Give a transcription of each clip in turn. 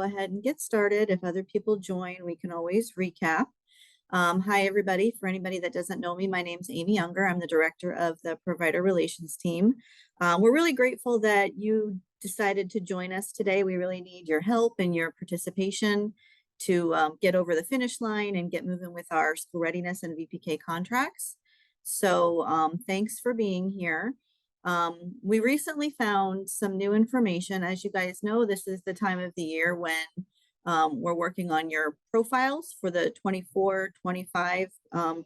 go ahead and get started. If other people join, we can always recap. Hi, everybody. For anybody that doesn't know me, my name's Amy Younger. I'm the director of the provider relations team. We're really grateful that you decided to join us today. We really need your help and your participation to get over the finish line and get moving with our school readiness and VPK contracts. So thanks for being here. We recently found some new information. As you guys know, this is the time of the year when we're working on your profiles for the 24-25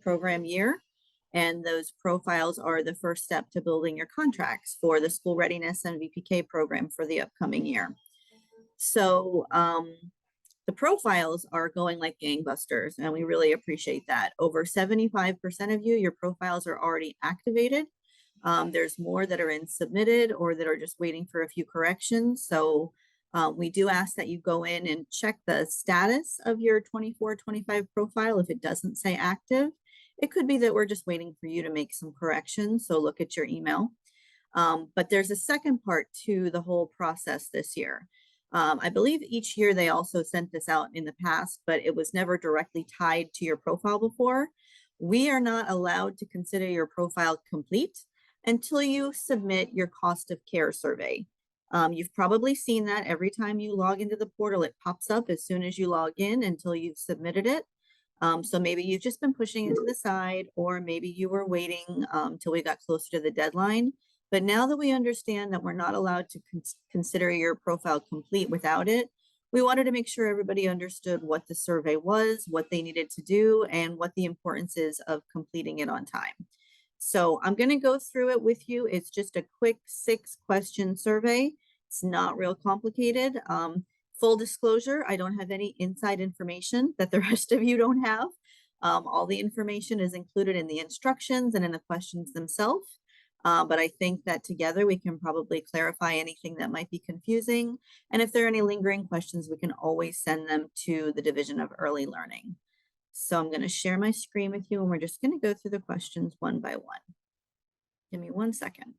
program year. And those profiles are the first step to building your contracts for the school readiness and VPK program for the upcoming year. So the profiles are going like gangbusters, and we really appreciate that. Over 75% of you, your profiles are already activated. There's more that are in submitted or that are just waiting for a few corrections. So we do ask that you go in and check the status of your 24-25 profile. If it doesn't say active, it could be that we're just waiting for you to make some corrections. So look at your email. But there's a second part to the whole process this year. I believe each year they also sent this out in the past, but it was never directly tied to your profile before. We are not allowed to consider your profile complete until you submit your cost of care survey. You've probably seen that every time you log into the portal, it pops up as soon as you log in until you've submitted it. So maybe you've just been pushing it to the side, or maybe you were waiting till we got closer to the deadline. But now that we understand that we're not allowed to consider your profile complete without it, we wanted to make sure everybody understood what the survey was, what they needed to do, and what the importance is of completing it on time. So I'm going to go through it with you. It's just a quick 6-question survey. It's not real complicated. Full disclosure, I don't have any inside information that the rest of you don't have. All the information is included in the instructions and in the questions themselves. But I think that together we can probably clarify anything that might be confusing. And if there are any lingering questions, we can always send them to the Division of Early Learning. So I'm going to share my screen with you, and we're just going to go through the questions one by one. Give me 1 second.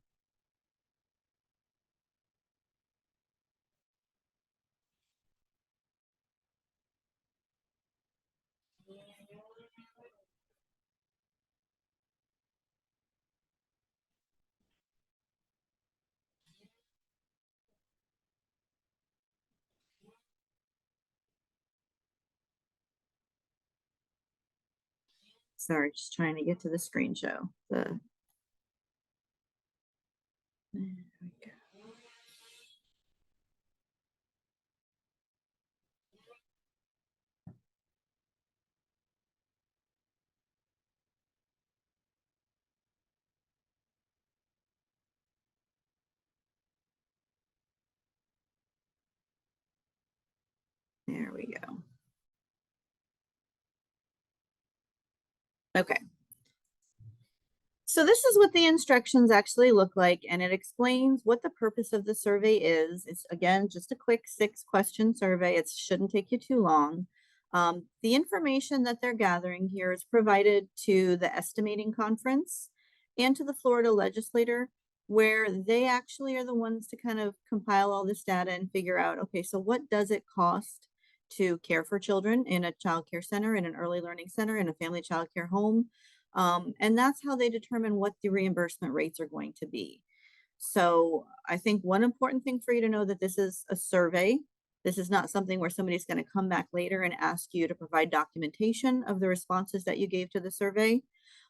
Sorry, just trying to get to the screen show. There we go. There we go. Okay. So this is what the instructions actually look like, and it explains what the purpose of the survey is. It's, again, just a quick 6-question survey. It shouldn't take you too long. The information that they're gathering here is provided to the estimating conference and to the Florida legislator, where they actually are the ones to kind of compile all this data and figure out, okay, so what does it cost to care for children in a child care center, in an early learning center, in a family child care home? And that's how they determine what the reimbursement rates are going to be. So I think one important thing for you to know that this is a survey. This is not something where somebody's going to come back later and ask you to provide documentation of the responses that you gave to the survey.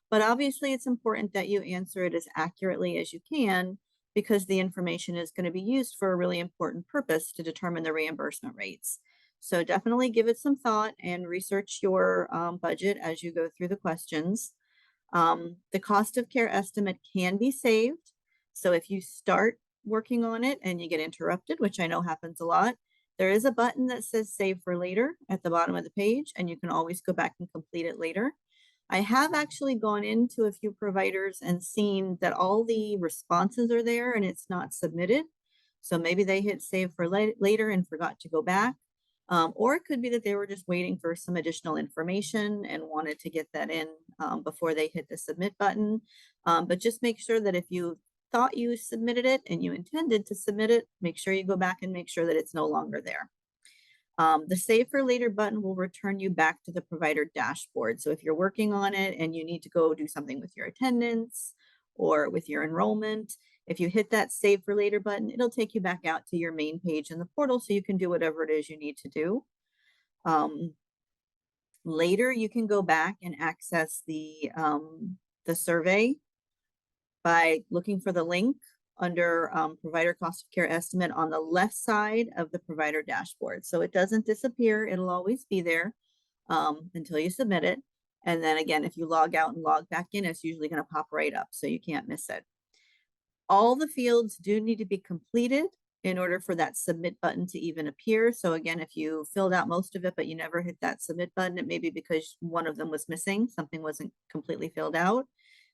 But obviously it's important that you answer it as accurately as you can, because the information is going to be used for a really important purpose to determine the reimbursement rates. So definitely give it some thought and research your budget as you go through the questions. The cost of care estimate can be saved. So if you start working on it and you get interrupted, which I know happens a lot, there is a button that says save for later at the bottom of the page, and you can always go back and complete it later. I have actually gone into a few providers and seen that all the responses are there and it's not submitted. So maybe they hit save for later and forgot to go back. Or it could be that they were just waiting for some additional information and wanted to get that in before they hit the submit button. But just make sure that if you thought you submitted it and you intended to submit it, make sure you go back and make sure that it's no longer there. The Save for Later button will return you back to the provider dashboard. So if you're working on it and you need to go do something with your attendance or with your enrollment, if you hit that Save for Later button, it'll take you back out to your main page in the portal so you can do whatever it is you need to do. Later, you can go back and access the survey by looking for the link under provider cost of care estimate on the left side of the provider dashboard. So it doesn't disappear. It'll always be there until you submit it. And then again, if you log out and log back in, it's usually going to pop right up so you can't miss it. All the fields do need to be completed in order for that submit button to even appear. So again, if you filled out most of it, but you never hit that submit button, it may be because one of them was missing, something wasn't completely filled out.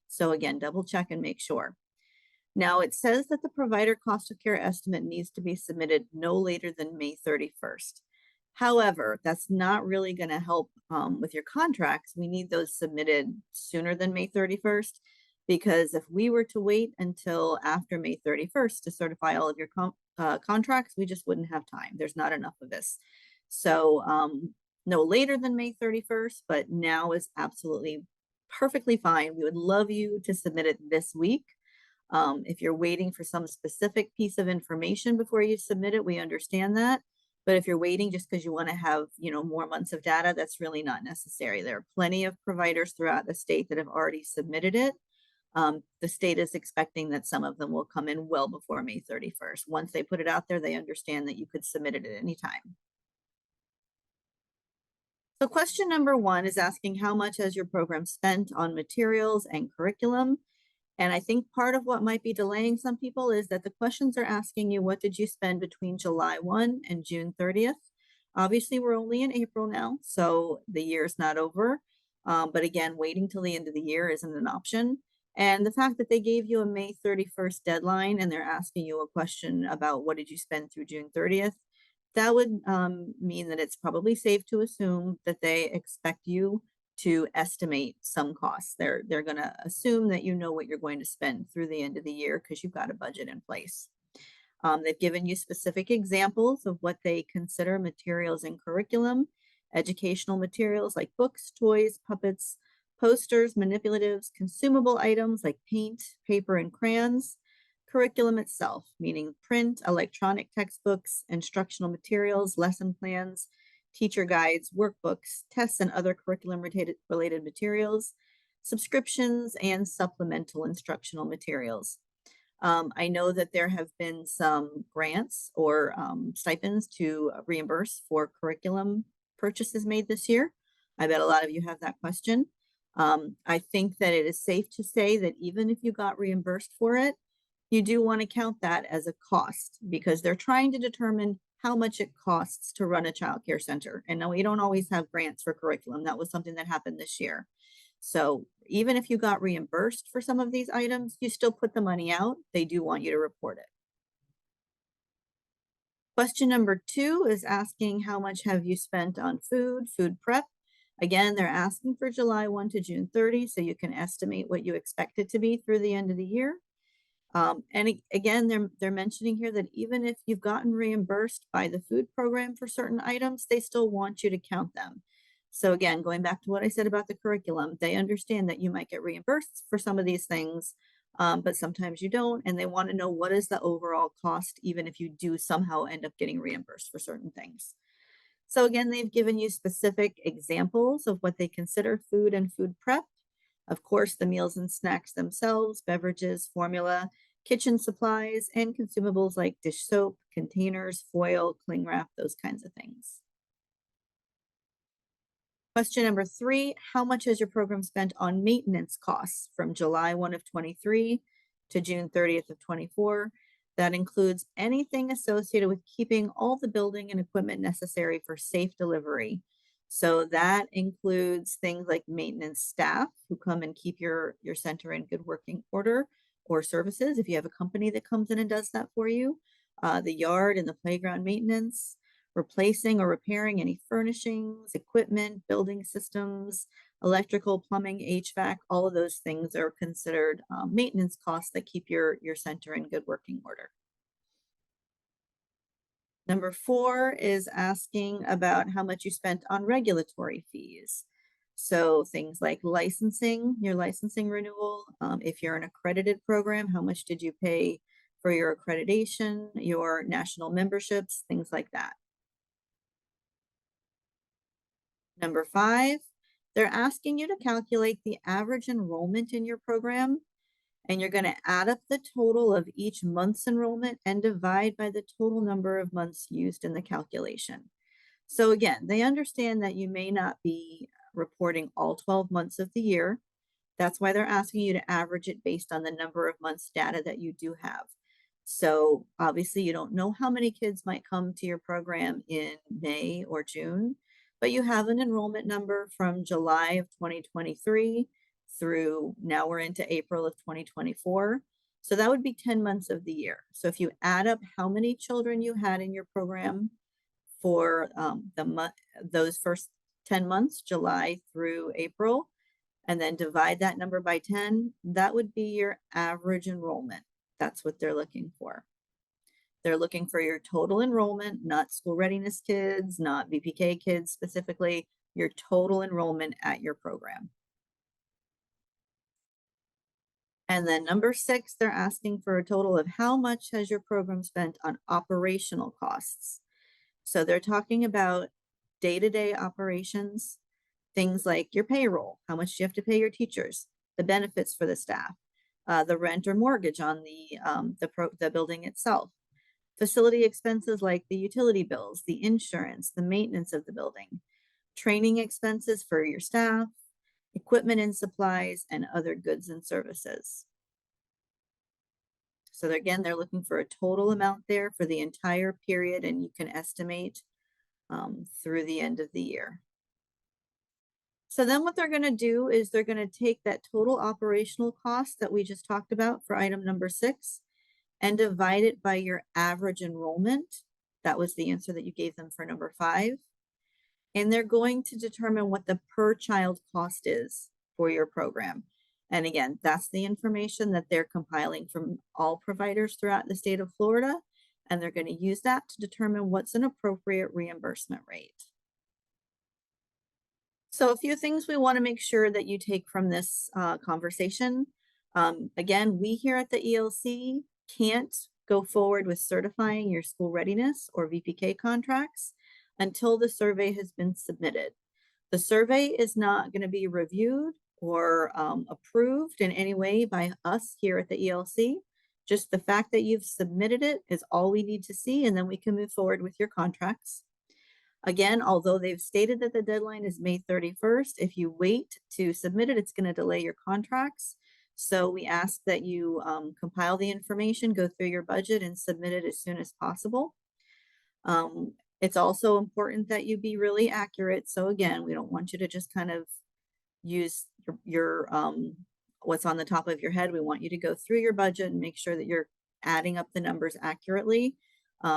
So again, double check and make sure. Now it says that the provider cost of care estimate needs to be submitted no later than May 31st. However, that's not really going to help with your contracts. We need those submitted sooner than May 31st, because if we were to wait until after May 31st to certify all of your contracts, we just wouldn't have time. There's not enough of this. So no later than May 31st, but now is absolutely perfectly fine. We would love you to submit it this week. If you're waiting for some specific piece of information before you submit it, we understand that. But if you're waiting just because you want to have, more months of data, that's really not necessary. There are plenty of providers throughout the state that have already submitted it. The state is expecting that some of them will come in well before May 31st. Once they put it out there, they understand that you could submit it at any time. So question number 1 is asking how much has your program spent on materials and curriculum? And I think part of what might be delaying some people is that the questions are asking you, what did you spend between July 1 and June 30th? Obviously, we're only in April now, so the year's not over. But again, waiting till the end of the year isn't an option. And the fact that they gave you a May 31st deadline and they're asking you a question about what did you spend through June 30th, that would mean that it's probably safe to assume that they expect you to estimate some costs. They're going to assume that you know what you're going to spend through the end of the year because you've got a budget in place. They've given you specific examples of what they consider materials and curriculum, educational materials like books, toys, puppets, posters, manipulatives, consumable items like paint, paper, and crayons, curriculum itself, meaning print, electronic textbooks, instructional materials, lesson plans, teacher guides, workbooks, tests, and other curriculum-related materials, subscriptions, and supplemental instructional materials. I know that there have been some grants or stipends to reimburse for curriculum purchases made this year. I bet a lot of you have that question. I think that it is safe to say that even if you got reimbursed for it, you do want to count that as a cost because they're trying to determine how much it costs to run a child care center. And no, we don't always have grants for curriculum. That was something that happened this year. So even if you got reimbursed for some of these items, you still put the money out. They do want you to report it. Question number 2 is asking how much have you spent on food prep? Again, they're asking for July 1 to June 30, so you can estimate what you expect it to be through the end of the year. And again, they're mentioning here that even if you've gotten reimbursed by the food program for certain items, they still want you to count them. So again, going back to what I said about the curriculum, they understand that you might get reimbursed for some of these things, but sometimes you don't, and they want to know what is the overall cost, even if you do somehow end up getting reimbursed for certain things. So again, they've given you specific examples of what they consider food and food prep. Of course, the meals and snacks themselves, beverages, formula, kitchen supplies, and consumables like dish soap, containers, foil, cling wrap, those kinds of things. Question number 3, how much has your program spent on maintenance costs from July 1 of 23 to June 30th of 24? That includes anything associated with keeping all the building and equipment necessary for safe delivery. So that includes things like maintenance staff who come and keep your center in good working order, or services if you have a company that comes in and does that for you, the yard and the playground maintenance, replacing or repairing any furnishings, equipment, building systems, electrical, plumbing, HVAC, all of those things are considered maintenance costs that keep your center in good working order. Number 4 is asking about how much you spent on regulatory fees. So things like licensing, your licensing renewal. If you're an accredited program, how much did you pay for your accreditation, your national memberships, things like that. Number 5, they're asking you to calculate the average enrollment in your program, and you're going to add up the total of each month's enrollment and divide by the total number of months used in the calculation. So again, they understand that you may not be reporting all 12 months of the year. That's why they're asking you to average it based on the number of months data that you do have. So obviously you don't know how many kids might come to your program in May or June, but you have an enrollment number from July of 2023 through now we're into April of 2024. So that would be 10 months of the year. So if you add up how many children you had in your program for those first 10 months, July through April, and then divide that number by 10, that would be your average enrollment. That's what they're looking for. They're looking for your total enrollment, not school readiness kids, not VPK kids specifically, your total enrollment at your program. And then number 6, they're asking for a total of how much has your program spent on operational costs. So they're talking about day-to-day operations, things like your payroll, how much you have to pay your teachers, the benefits for the staff, the rent or mortgage on the building itself, facility expenses like the utility bills, the insurance, the maintenance of the building, training expenses for your staff, equipment and supplies, and other goods and services. So again, they're looking for a total amount there for the entire period, and you can estimate through the end of the year. So then what they're going to do is they're going to take that total operational cost that we just talked about for item number 6 and divide it by your average enrollment. That was the answer that you gave them for number 5. And they're going to determine what the per child cost is for your program. And again, that's the information that they're compiling from all providers throughout the state of Florida. And they're going to use that to determine what's an appropriate reimbursement rate. So a few things we want to make sure that you take from this conversation. Again, we here at the ELC can't go forward with certifying your school readiness or VPK contracts until the survey has been submitted. The survey is not going to be reviewed or approved in any way by us here at the ELC. Just the fact that you've submitted it is all we need to see, and then we can move forward with your contracts. Again, although they've stated that the deadline is May 31st, if you wait to submit it, it's going to delay your contracts. So we ask that you compile the information, go through your budget, and submit it as soon as possible. It's also important that you be really accurate. So again, we don't want you to just kind of use your what's on the top of your head. We want you to go through your budget and make sure that you're adding up the numbers accurately.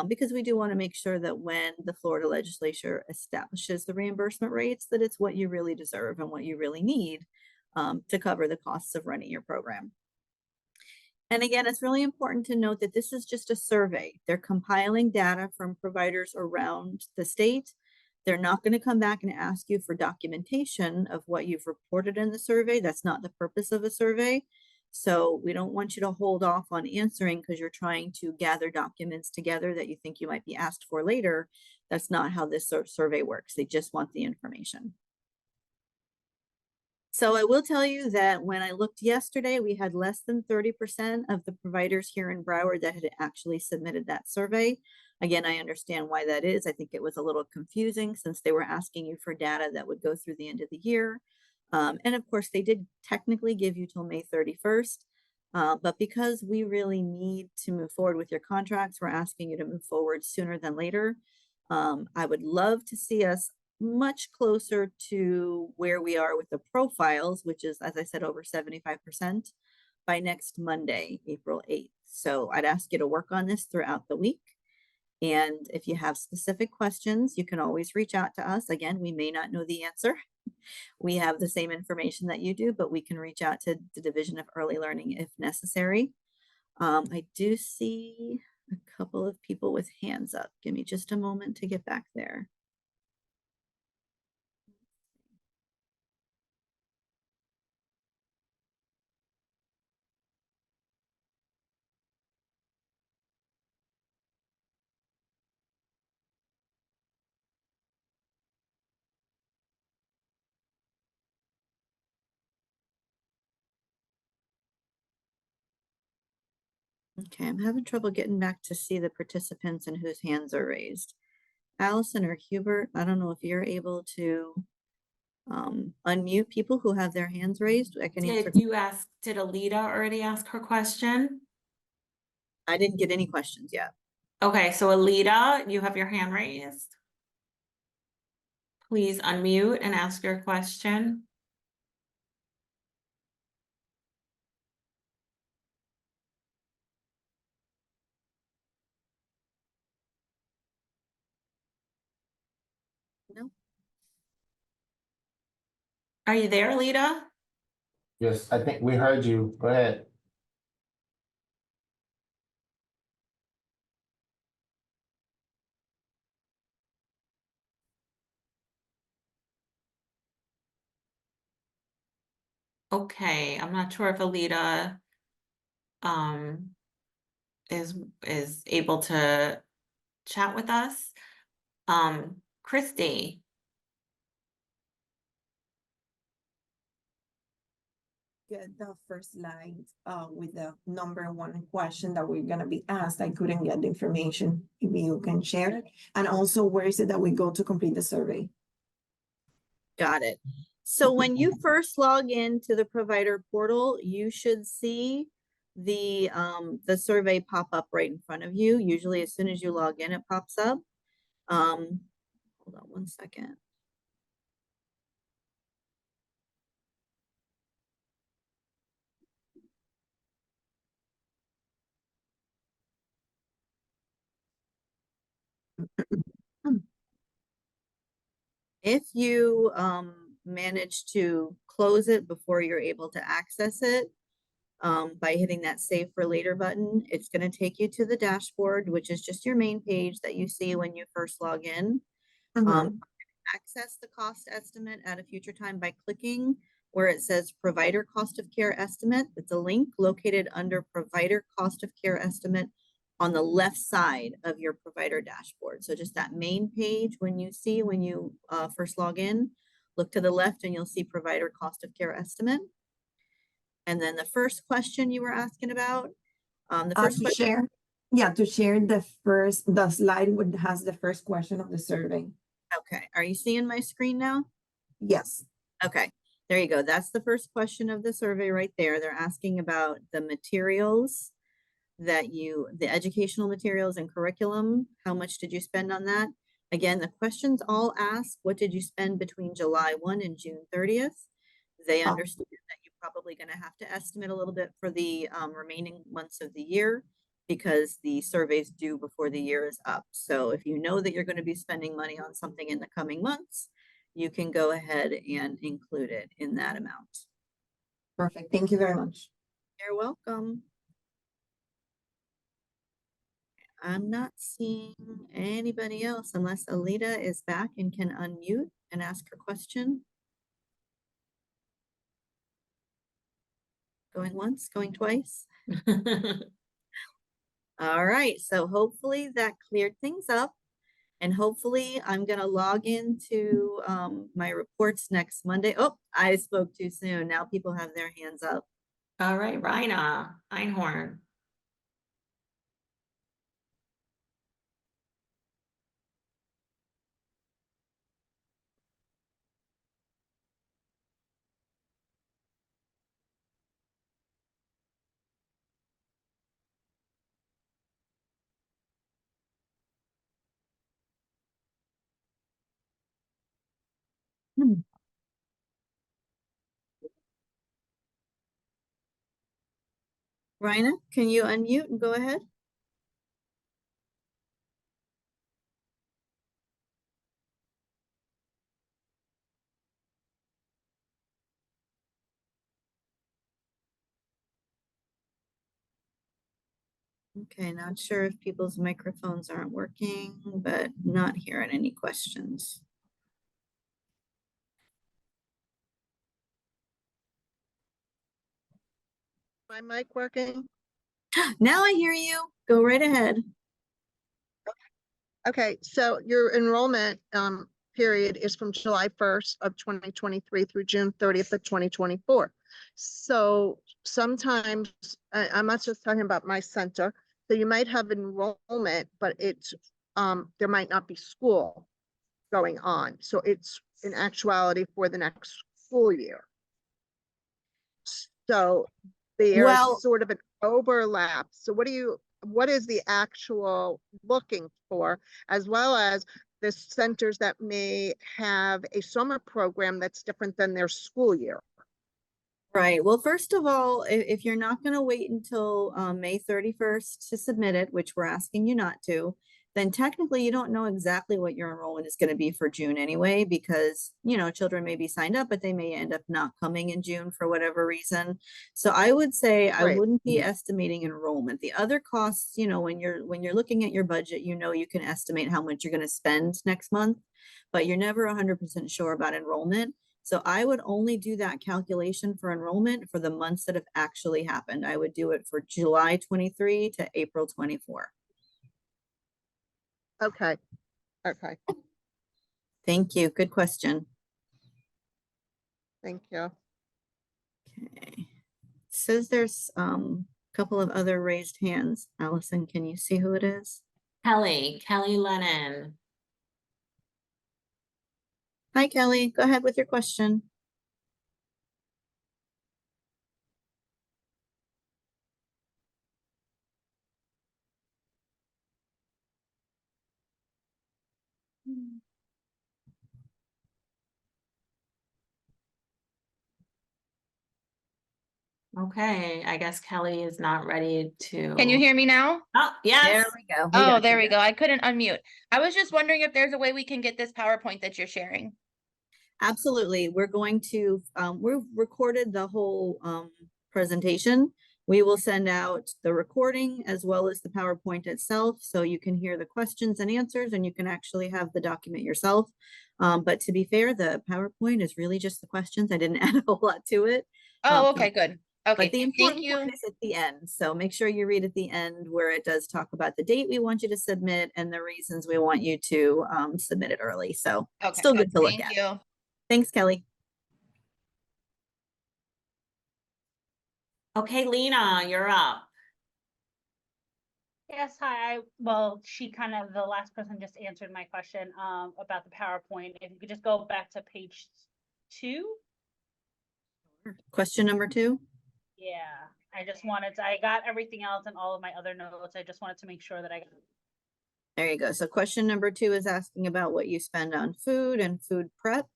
Because we do want to make sure that when the Florida legislature establishes the reimbursement rates, that it's what you really deserve and what you really need to cover the costs of running your program. And again, it's really important to note that this is just a survey. They're compiling data from providers around the state. They're not going to come back and ask you for documentation of what you've reported in the survey. That's not the purpose of a survey. So we don't want you to hold off on answering because you're trying to gather documents together that you think you might be asked for later. That's not how this survey works. They just want the information. So I will tell you that when I looked yesterday, we had less than 30% of the providers here in Broward that had actually submitted that survey. Again, I understand why that is. I think it was a little confusing since they were asking you for data that would go through the end of the year. And of course, they did technically give you till May 31st. But because we really need to move forward with your contracts, we're asking you to move forward sooner than later. I would love to see us much closer to where we are with the profiles, which is, as I said, over 75% by next Monday, April 8th. So I'd ask you to work on this throughout the week. And if you have specific questions, you can always reach out to us. Again, we may not know the answer. We have the same information that you do, but we can reach out to the Division of Early Learning if necessary. I do see a couple of people with hands up. Give me just a moment to get back there. Okay, I'm having trouble getting back to see the participants and whose hands are raised. Allison or Hubert, I don't know if you're able to unmute people who have their hands raised. I can answer. Did Alita already ask her question? I didn't get any questions yet. Okay, so Alita, you have your hand raised. Please unmute and ask your question. No. Are you there, Alita? Yes, I think we heard you. Go ahead. Okay, I'm not sure if Alita is able to chat with us. Christy. Get the first slide with the number one question that we're gonna be asked. I couldn't get the information. Maybe you can share it. And also, where is it that we go to complete the survey? Got it. So when you first log into the provider portal, you should see the survey pop up right in front of you. Usually as soon as you log in, it pops up. Hold on one second. If you manage to close it before you're able to access it by hitting that save for later button, it's going to take you to the dashboard, which is just your main page that you see when you first log in. Access the cost estimate at a future time by clicking where it says provider cost of care estimate. It's a link located under provider cost of care estimate on the left side of your provider dashboard. So just that main page when you first log in, look to the left and you'll see provider cost of care estimate. And then the first question you were asking about, to share the slide would has the first question of the survey. Okay, are you seeing my screen now? Yes. Okay, there you go. That's the first question of the survey right there. They're asking about the materials the educational materials and curriculum. How much did you spend on that? Again, the questions all ask, what did you spend between July 1 and June 30th? They understand that you're probably going to have to estimate a little bit for the remaining months of the year because the surveys due before the year is up. So if you know that you're going to be spending money on something in the coming months, you can go ahead and include it in that amount. Perfect. Thank you very much. You're welcome. I'm not seeing anybody else unless Alita is back and can unmute and ask her question. Going once, going twice. All right, so hopefully that cleared things up. And hopefully I'm gonna log into my reports next Monday. Oh, I spoke too soon. Now people have their hands up. All right, Raina Einhorn. Raina, can you unmute and go ahead? Okay, not sure if people's microphones aren't working, but not hearing any questions. My mic working? Now I hear you. Go right ahead. Okay, so your enrollment period is from July 1st of 2023 through June 30th of 2024. So sometimes, I'm not just talking about my center, so you might have enrollment, but it's there might not be school going on. So it's in actuality for the next school year. So there's Well, sort of an overlap. So what is the actual looking for, as well as the centers that may have a summer program that's different than their school year? right. Well, first of all, if you're not going to wait until May 31st to submit it, which we're asking you not to, then technically you don't know exactly what your enrollment is going to be for June anyway, because, you know, children may be signed up, but they may end up not coming in June for whatever reason. So I would say I Right. wouldn't be estimating enrollment. The other costs, you know, when you're looking at your budget, you know, you can estimate how much you're going to spend next month, but you're never 100% sure about enrollment. So I would only do that calculation for enrollment for the months that have actually happened. I would do it for July 23 to April 24. Okay, okay, Thank you. Good question. thank you. Okay. Says there's a couple of other raised hands. Allison, can you see who it is? Kelly Lennon. Hi, Kelly. Go ahead with your question. Okay, I guess Kelly is not ready to. Can you hear me now? Oh, yes. There we go. Oh, got there you. we go. I couldn't unmute. I was just wondering if there's a way we can get this PowerPoint that you're sharing. Absolutely. We're going to, we've recorded the whole presentation. We will send out the recording as well as the PowerPoint itself, so you can hear the questions and answers and you can actually have the document yourself. But to be fair, the PowerPoint is really just the questions. I didn't add a whole lot to it. Oh, okay, good. Okay, But the thank important you. part is at the end. So make sure you read at the end where it does talk about the date we want you to submit and the reasons we want you to submit it early. So Okay, still good to look thank at. you. Thanks, Kelly. Okay, Lena, you're up. Yes, hi. Well, she kind of, the last person just answered my question about the PowerPoint. If you could just go back to page 2. Question number 2. Yeah, I got everything else and all of my other notes. I just wanted to make sure that I got. There you go. So question number 2 is asking about what you spend on food and food prep.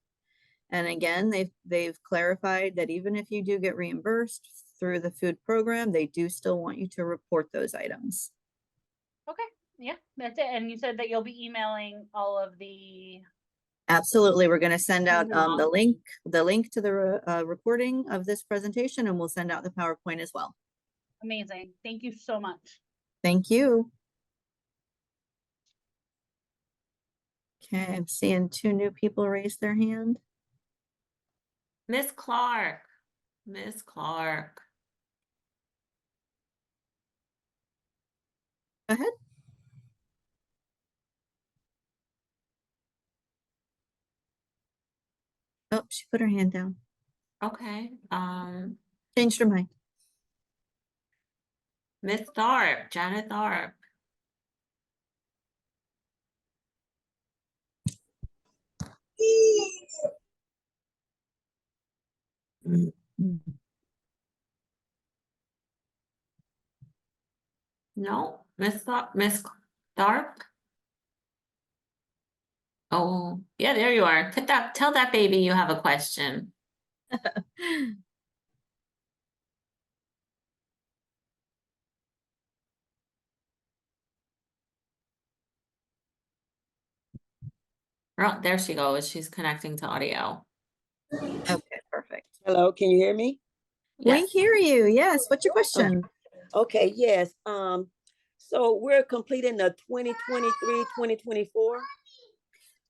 And again, they've clarified that even if you do get reimbursed through the food program, they do still want you to report those items. Okay, yeah, that's it. And you said that you'll be emailing all of the. Absolutely. We're going to send out Mhm. the link to the recording of this presentation, and we'll send out the PowerPoint as well. Amazing. Thank you so much. Thank you. Okay, I'm seeing 2 new people raise their hand. Miss Clark. Miss Clark. Go ahead. Oh, she put her hand down. Okay. Changed her mind. Miss Tharp, Janet Tharp. No, Miss Tharp. Oh, yeah, there you are. Tell that baby you have a question. Oh, there she goes. She's connecting to audio. Okay, perfect. Hello, can you hear me? We Yes. hear you. Yes. What's your question? Okay, yes. So we're completing the 2023, 2024.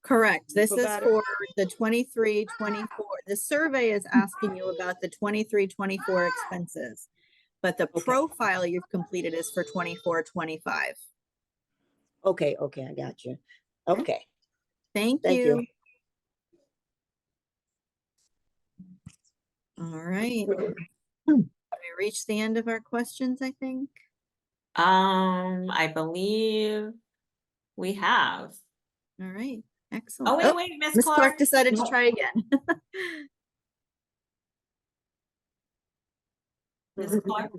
Correct. This is Provider. for the 23-24. The survey is asking you about the 23-24 expenses, but the Okay. profile you've completed is for 24-25. Okay, I got you. Okay, Thank thank you. you. All right. We reached the end of our questions, I think. I believe we have. All right. Oh, Excellent. wait, Miss Ms. Clark Clark. decided to try again. Miss Clark.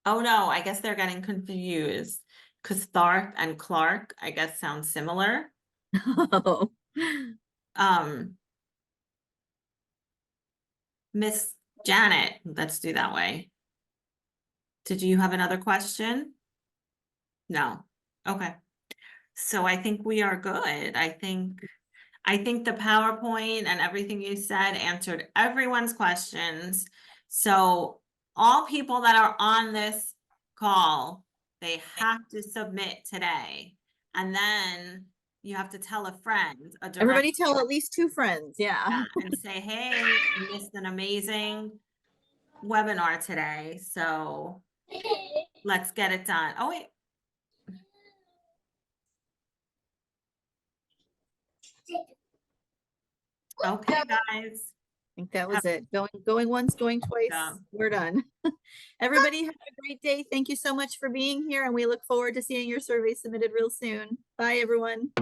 Oh, no, I guess they're getting confused. Cause Tharp and Clark, I guess, sound similar. Oh. Miss Janet, let's do that way. Did you have another question? No. Okay. So I think we are good. I think the PowerPoint and everything you said answered everyone's questions. So all people that are on this call, they have to submit today. And then you have to tell a friend, a direct. Everybody tell at least 2 friends. Yeah. And say, hey, you missed an amazing webinar today. So let's get it done. Oh, wait. Okay, guys. I think that was it. Going once, going twice. Yeah. We're done. Everybody have a great day. Thank you so much for being here, and we look forward to seeing your survey submitted real soon. Bye, everyone.